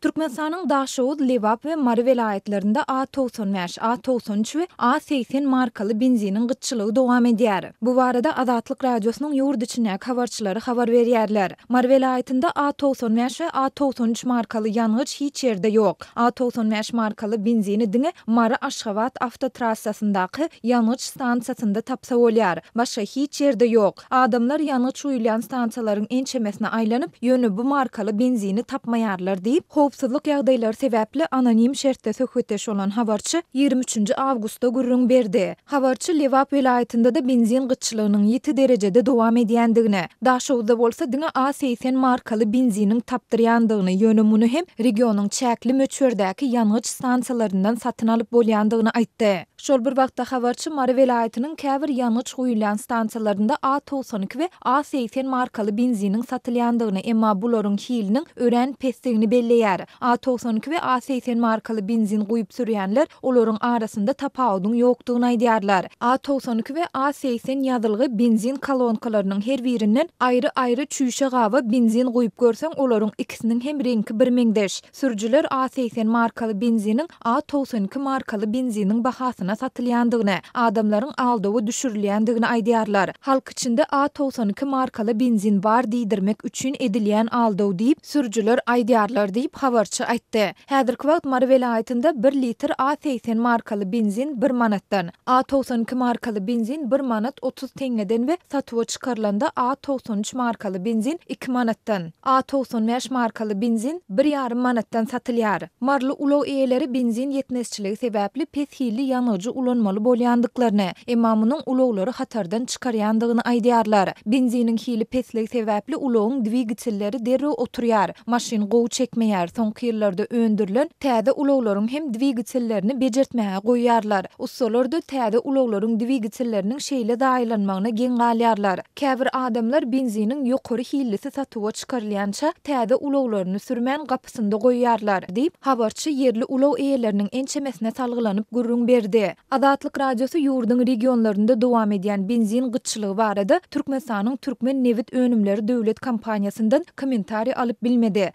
Türkmenistanyň Daşowuz, Lewap we Mary vilayetlerinde A95, A93 we A80 markaly benzinin gytçylygy dowam edýär. Bu barada Azatlyk radiosynyň ýurt içindäki habarçylary habar berýärler. Mary vilayetinde A95 we A93 markaly ýangyç hiç ýerde ýok. A95 markaly benzini diňe Mary Aşgabat awtotrassasyndaky ýangyç stansiýasynda tapsa bolýar. Başga hiç ýerde ýok. Adamlar ýangyç uýulan stansiýalaryň ençemesine aýlanyp ýöne bu markaly benzini tapmaýarlar diýip howpsuzlyk ýagdaýlary sebäpli anonim şertde söhbetdeş bolan habarçy 23 awgustda gürrüň berdi. Habarçy Lewap vilayetinde de benzin gytçylygynyň 7 derejede dowam edýändigine, Daşowuzda bolsa diňe A80 markaly benziniň tapdyrýandygyny ýöne muny hem regionyň çäkli möçberdäki ýangyç stansiýalaryndan satyn alyp bolýandygyny aýtdy. Şol bir wagtda habarçy Mary vilayetiniň käbir ýangyç uýulan stansiýalarynda A92 we A80 markaly benziniň satylýandygyny, emma bularyň hiliniň ören pesdigini belleýär. A92 we A80 markaly benzin guýup sürýänler olaryň arasynda tapawudyň ýokdugyny aýdýarlar. A92 we A80 ýazylgy benzin kolonkalarynyň her birinden aýry-aýry çüýşe gawa benzin guýup görseň olaryň ikisiniň hem reňki birmeňdeş. Sürjüler A80 markaly benziniň A92 markaly benziniň bahasyna satylýandygyny, adamlaryň aldygy düşürilýändigini aýdýarlar. Halk içinde A92 markaly benzin bar diýdirmek üçin edilýän aldyw diýip sürjüler aýdýarlar diýip habarçy aýtdy. Häzirki wagt Mary vilayetinde 1 litr A80 markaly benzin 1 manatdan, A92 markaly benzin 1 manat 30 teňeden we satyba çykarylanda A93 markaly benzin 2 manatdan, A95 markaly benzin 1,5 manatdan satylýar. Marly ulaw eýeleri benzin ýetmezçiligi sebäpli peshili ýanyjy ulanmaly bolýandyklaryny, emma munyň ulawlary hatardan çykarýandygyny aýdýarlar. Benziniň hili pesligi sebäpli ulawyň dwigitelleri derrew oturýar, maşyn gowy çekmeýär. Soňky ýyllarda öndürilen täze ulawlaryň hem dwigitellerini bejertmäge goýýarlar. Ustalar da täze ulawlaryň dwigitelleriniň şeýle daýlanmagyna geň galýarlar. Käbir adamlar benziniň ýokary hillisi satyba çykarylýança täze ulawlaryny sürmän gapysynda goýýarlar diýip habarçy yerli ulaw eýeleriniň ençemesine salgylanyp gürrüň berdi. Azatlyk radiosu ýurdun regionlarynda dowam edýän benzin gytçylygy barada Türkmenistanyň Türkmen Nevit Önümleri döwlet kompaniýasyndan kommentari alyp bilmedi.